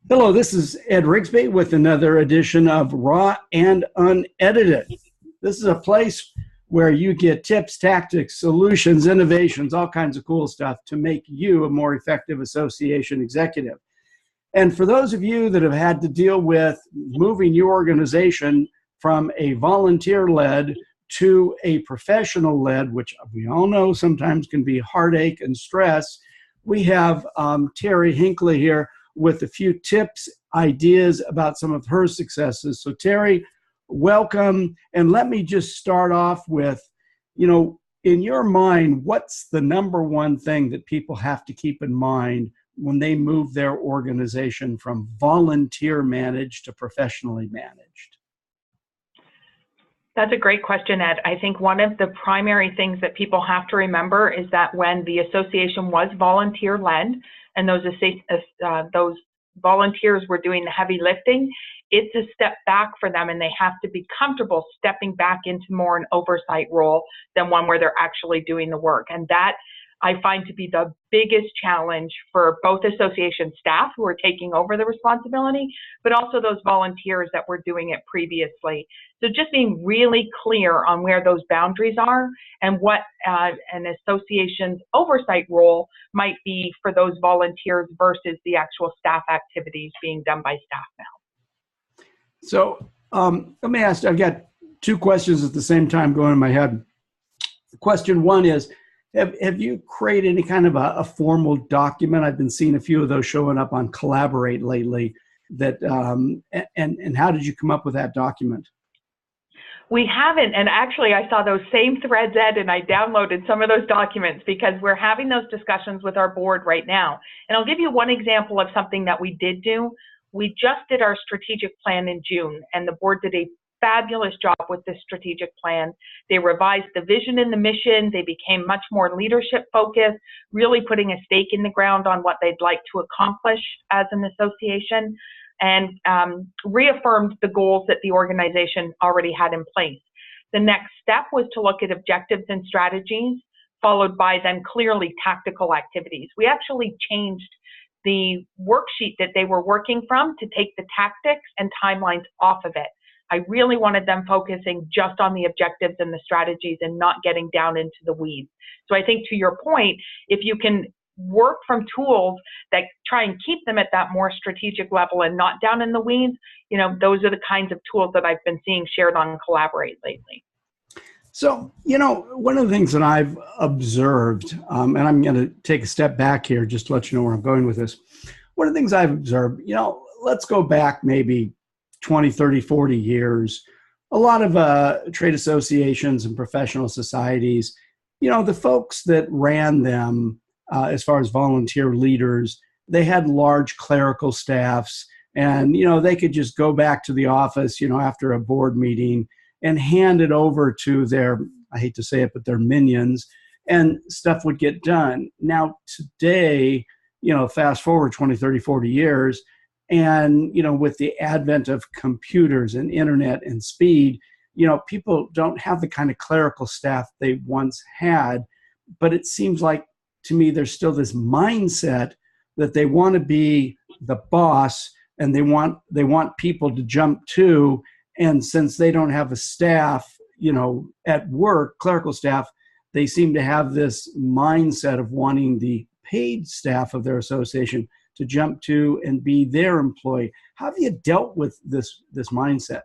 Hello, this is Ed Rigsbee with another edition of Raw and Unedited. This is a place where you get tips, tactics, solutions, innovations, all kinds of cool stuff to make you a more effective association executive. And for those of you that have had to deal with moving your organization from a volunteer-led to a professional-led, which we all know sometimes can be heartache and stress, we have Terri Hinkley here with a few tips, ideas about some of her successes. So Terri, welcome. And let me just start off with, in your mind, what's the number one thing that people have to keep in mind when they move their organization from volunteer managed to professionally managed? That's a great question, Ed. I think one of the primary things that people have to remember is that when the association was volunteer-led and those volunteers were doing the heavy lifting, it's a step back for them, and they have to be comfortable stepping back into more an oversight role than one where they're actually doing the work. And that I find to be the biggest challenge for both association staff who are taking over the responsibility, but also those volunteers that were doing it previously. So just being really clear on where those boundaries are and what an association's oversight role might be for those volunteers versus the actual staff activities being done by staff now. So let me ask, I've got two questions at the same time going in my head. Question one is, have you created any kind of a formal document? I've been seeing a few of those showing up on Collaborate lately. That and how did you come up with that document? We haven't, and actually I saw those same threads, Ed, and I downloaded some of those documents because we're having those discussions with our board right now. And I'll give you one example of something that we did do. We just did our strategic plan in June, and the board did a fabulous job with this strategic plan. They revised the vision and the mission. They became much more leadership focused, really putting a stake in the ground on what they'd like to accomplish as an association, and reaffirmed the goals that the organization already had in place. The next step was to look at objectives and strategies, followed by then clearly tactical activities. We actually changed the worksheet that they were working from to take the tactics and timelines off of it. I really wanted them focusing just on the objectives and the strategies and not getting down into the weeds. So I think to your point, if you can work from tools that try and keep them at that more strategic level and not down in the weeds, those are the kinds of tools that I've been seeing shared on Collaborate lately. So, one of the things that I've observed, and I'm going to take a step back here just to let you know where I'm going with this. One of the things I've observed, let's go back maybe 20, 30, 40 years, a lot of trade associations and professional societies, the folks that ran them as far as volunteer leaders, they had large clerical staffs, and, they could just go back to the office, after a board meeting and hand it over to their, I hate to say it, but their minions, and stuff would get done. Now, today, fast forward 20, 30, 40 years, and, with the advent of computers and internet and speed, people don't have the kind of clerical staff they once had. But it seems like, to me, there's still this mindset that they want to be the boss and they want people to jump to. And since they don't have a staff, at work, clerical staff, they seem to have this mindset of wanting the paid staff of their association to jump to and be their employee. How have you dealt with this mindset?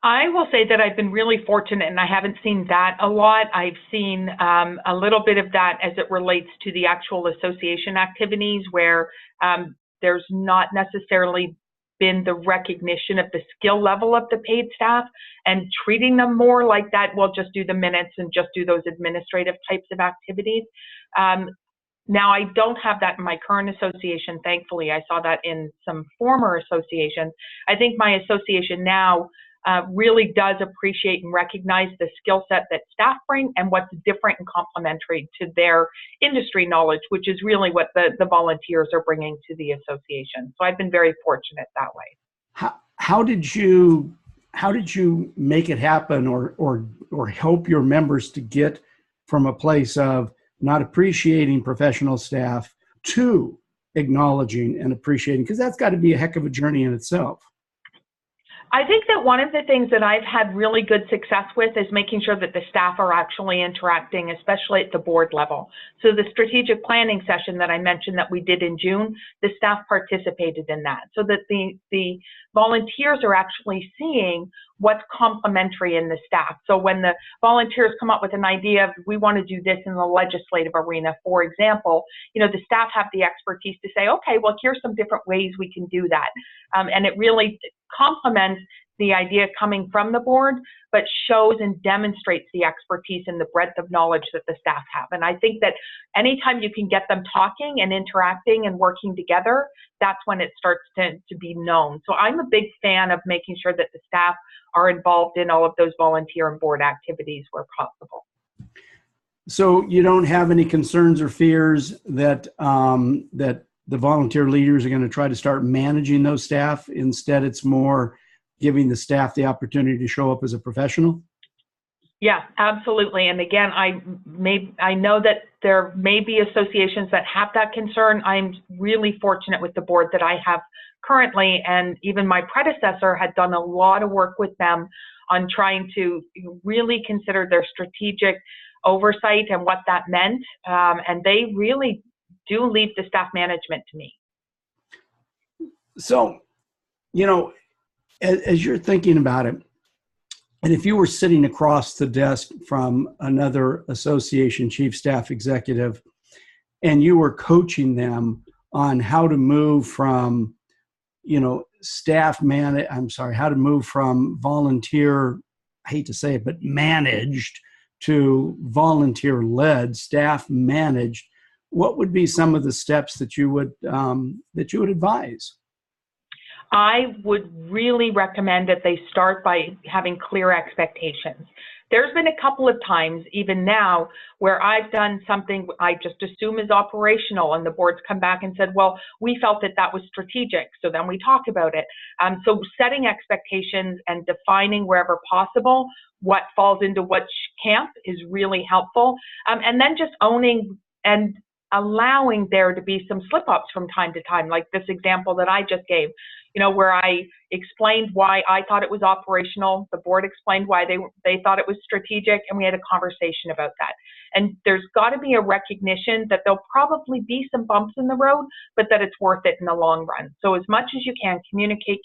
I will say that I've been really fortunate, and I haven't seen that a lot. I've seen a little bit of that as it relates to the actual association activities where there's not necessarily been the recognition of the skill level of the paid staff and treating them more like that. We'll just do the minutes and just do those administrative types of activities. Now, I don't have that in my current association, thankfully. I saw that in some former associations. I think my association now really does appreciate and recognize the skill set that staff bring and what's different and complementary to their industry knowledge, which is really what the volunteers are bringing to the association. So I've been very fortunate that way. How did you make it happen or help your members to get from a place of not appreciating professional staff to acknowledging and appreciating? Because that's got to be a heck of a journey in itself. I think that one of the things that I've had really good success with is making sure that the staff are actually interacting, especially at the board level. So the strategic planning session that I mentioned that we did in June, the staff participated in that, so that the volunteers are actually seeing what's complementary in the staff. So when the volunteers come up with an idea of, we want to do this in the legislative arena, for example, you know, the staff have the expertise to say, okay, well, here's some different ways we can do that. And it really complements the idea coming from the board, but shows and demonstrates the expertise and the breadth of knowledge that the staff have. And I think that anytime you can get them talking and interacting and working together, that's when it starts to be known. So I'm a big fan of making sure that the staff are involved in all of those volunteer and board activities where possible. So you don't have any concerns or fears that that the volunteer leaders are going to try to start managing those staff? Instead, it's more giving the staff the opportunity to show up as a professional? Yeah, absolutely. And again, I know that there may be associations that have that concern. I'm really fortunate with the board that I have currently, and even my predecessor had done a lot of work with them on trying to really consider their strategic oversight and what that meant. And they really do leave the staff management to me. So, you know, as you're thinking about it, and if you were sitting across the desk from another association chief staff executive and you were coaching them on how to move from, you know, how to move from volunteer, I hate to say it, but managed to volunteer led, staff managed, what would be some of the steps that you would advise? I would really recommend that they start by having clear expectations. There's been a couple of times, even now, where I've done something I just assume is operational, and the board's come back and said, well, we felt that that was strategic, so then we talk about it. So setting expectations and defining wherever possible what falls into which camp is really helpful. And then just owning and allowing there to be some slip-ups from time to time, like this example that I just gave, you know, where I explained why I thought it was operational, the board explained why they thought it was strategic, and we had a conversation about that. And there's got to be a recognition that there'll probably be some bumps in the road, but that it's worth it in the long run. So as much as you can, communicate,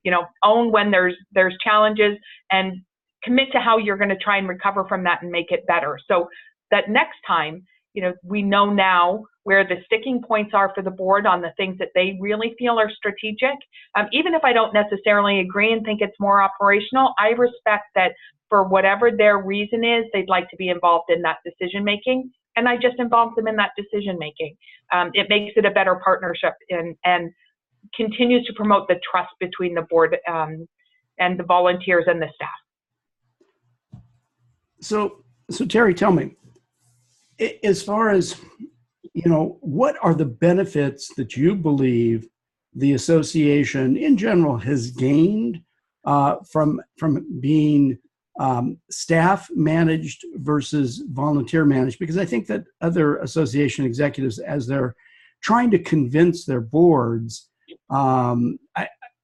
you know, own when there's challenges, and commit to how you're going to try and recover from that and make it better. So that next time, you know, we know now where the sticking points are for the board on the things that they really feel are strategic. Even if I don't necessarily agree and think it's more operational, I respect that for whatever their reason is, they'd like to be involved in that decision making, and I just involve them in that decision making. It makes it a better partnership and continues to promote the trust between the board and the volunteers and the staff. So Terri, tell me, as far as, you know, what are the benefits that you believe the association in general has gained from being staff managed versus volunteer managed? Because I think that other association executives, as they're trying to convince their boards,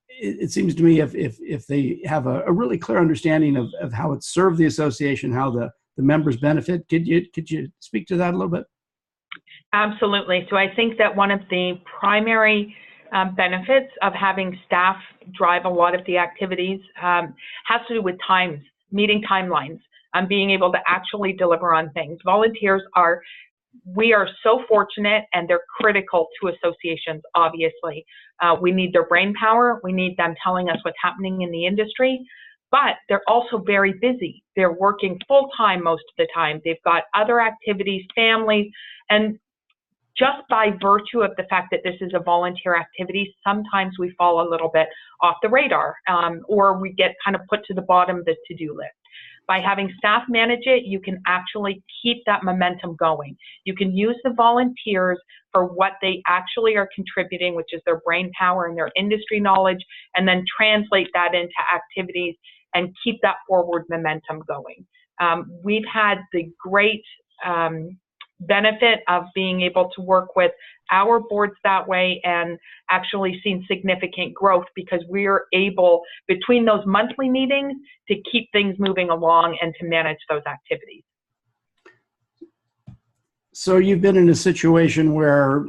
it seems to me if they have a really clear understanding of how it served the association, how the members benefit. Could you speak to that a little bit? Absolutely. So I think that one of the primary benefits of having staff drive a lot of the activities has to do with times, meeting timelines, being able to actually deliver on things. Volunteers we are so fortunate, and they're critical to associations, obviously. We need their brain power. We need them telling us what's happening in the industry. But they're also very busy. They're working full-time most of the time. They've got other activities, families, and just by virtue of the fact that this is a volunteer activity, sometimes we fall a little bit off the radar, or we get kind of put to the bottom of the to-do list. By having staff manage it, you can actually keep that momentum going. You can use the volunteers for what they actually are contributing, which is their brain power and their industry knowledge, and then translate that into activities and keep that forward momentum going. We've had the great benefit of being able to work with our boards that way, and actually seen significant growth because we're able, between those monthly meetings, to keep things moving along and to manage those activities. So you've been in a situation where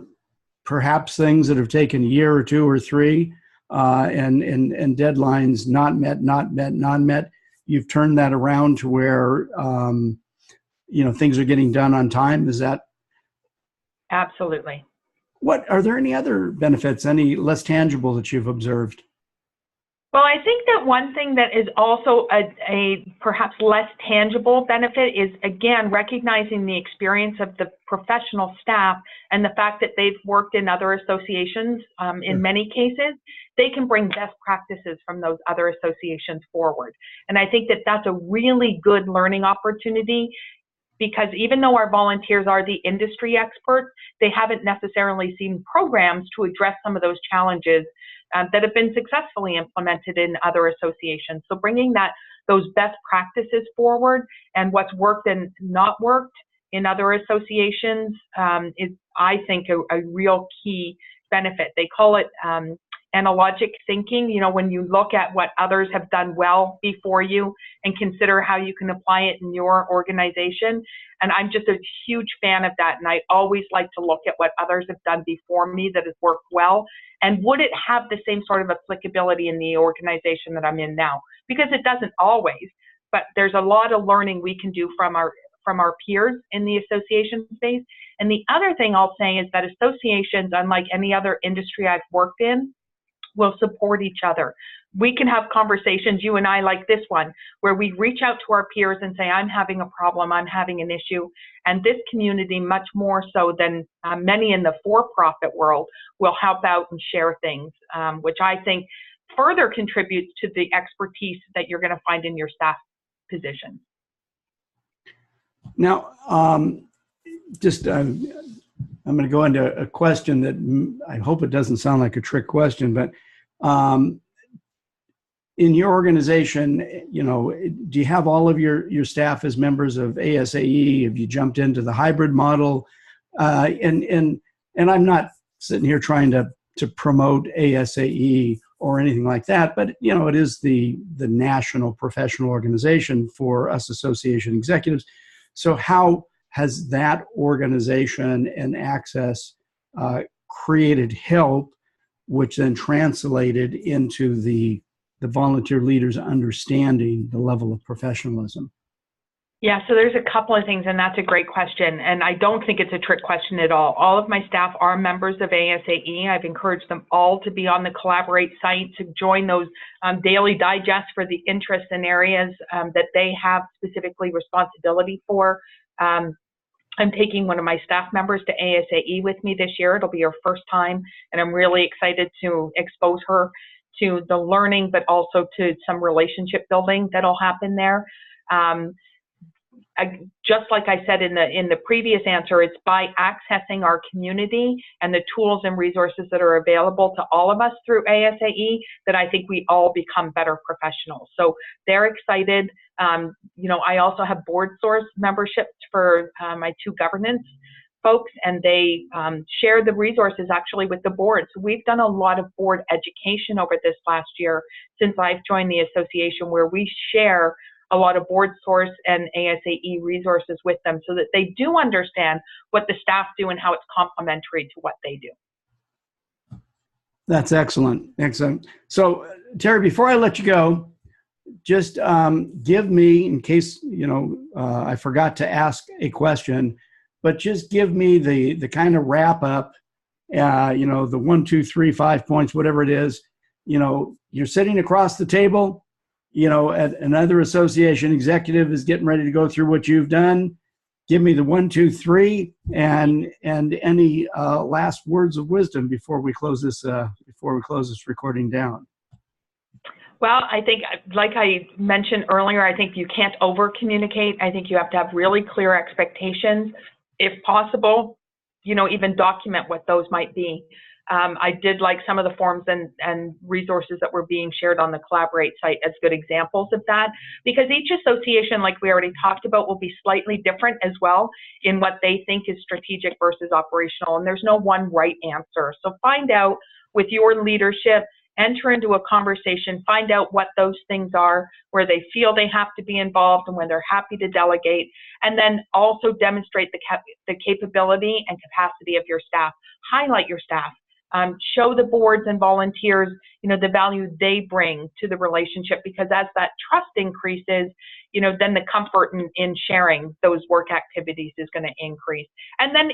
perhaps things that have taken a year or two or three and deadlines not met, you've turned that around to where things are getting done on time. Is that? Absolutely. What are there any other benefits, any less tangible that you've observed? Well, I think that one thing that is also a perhaps less tangible benefit is, again, recognizing the experience of the professional staff and the fact that they've worked in other associations. In many cases, they can bring best practices from those other associations forward. And I think that that's a really good learning opportunity, because even though our volunteers are the industry experts, they haven't necessarily seen programs to address some of those challenges that have been successfully implemented in other associations. So bringing those best practices forward and what's worked and not worked in other associations is, I think, a real key benefit. They call it analogic thinking, when you look at what others have done well before you and consider how you can apply it in your organization. And I'm just a huge fan of that. And I always like to look at what others have done before me that has worked well. And would it have the same sort of applicability in the organization that I'm in now? Because it doesn't always, but there's a lot of learning we can do from our peers in the association space. And the other thing I'll say is that associations, unlike any other industry I've worked in, will support each other. We can have conversations, you and I, like this one, where we reach out to our peers and say, I'm having a problem, I'm having an issue. And this community, much more so than many in the for-profit world, will help out and share things, which I think further contributes to the expertise that you're going to find in your staff position. Now, I'm going to go into a question that I hope it doesn't sound like a trick question, but in your organization, do you have all of your staff as members of ASAE? Have you jumped into the hybrid model? And I'm not sitting here trying to promote ASAE or anything like that, but it is the national professional organization for us association executives. So how has that organization and access created help, which then translated into the volunteer leaders understanding the level of professionalism? Yeah, so there's a couple of things, and that's a great question. And I don't think it's a trick question at all. All of my staff are members of ASAE. I've encouraged them all to be on the Collaborate site, to join those daily digests for the interests and areas that they have specifically responsibility for. I'm taking one of my staff members to ASAE with me this year. It'll be her first time, and I'm really excited to expose her to the learning, but also to some relationship building that'll happen there. Just like I said in the previous answer, it's by accessing our community and the tools and resources that are available to all of us through ASAE that I think we all become better professionals. So they're excited. I also have board source memberships for my two governance folks, and they share the resources actually with the board. So we've done a lot of board education over this last year since I've joined the association, where we share a lot of board source and ASAE resources with them so that they do understand what the staff do and how it's complementary to what they do. That's excellent. Excellent. So, Terri, before I let you go, just give me, in case, I forgot to ask a question, but just give me the kind of wrap up, the 1, 2, 3, 5 points, whatever it is. You're sitting across the table, another association executive is getting ready to go through what you've done. Give me the 1, 2, 3, and any last words of wisdom before we close this recording down. Well, I think, like I mentioned earlier, I think you can't over communicate. I think you have to have really clear expectations. If possible, even document what those might be. I did like some of the forms and resources that were being shared on the Collaborate site as good examples of that, because each association, like we already talked about, will be slightly different as well in what they think is strategic versus operational, and there's no one right answer. So find out with your leadership, enter into a conversation, find out what those things are, where they feel they have to be involved and when they're happy to delegate, and then also demonstrate the capability and capacity of your staff. Highlight your staff. Show the boards and volunteers, the value they bring to the relationship, because as that trust increases, then the comfort in sharing those work activities is going to increase. And then,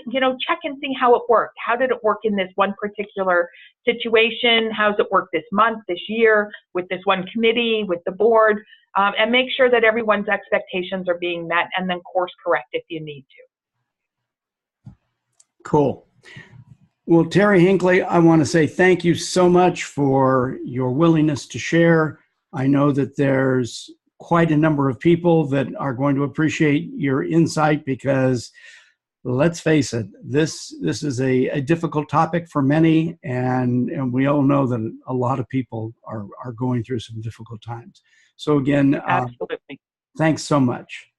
check and see how it worked. How did it work in this one particular situation? How's it work this month, this year, with this one committee, with the board? And make sure that everyone's expectations are being met, and then course correct if you need to. Cool. Well, Terri Hinkley, I want to say thank you so much for your willingness to share. I know that there's quite a number of people that are going to appreciate your insight, because let's face it, this is a difficult topic for many, and we all know that a lot of people are going through some difficult times. So again, Absolutely. Thanks so much.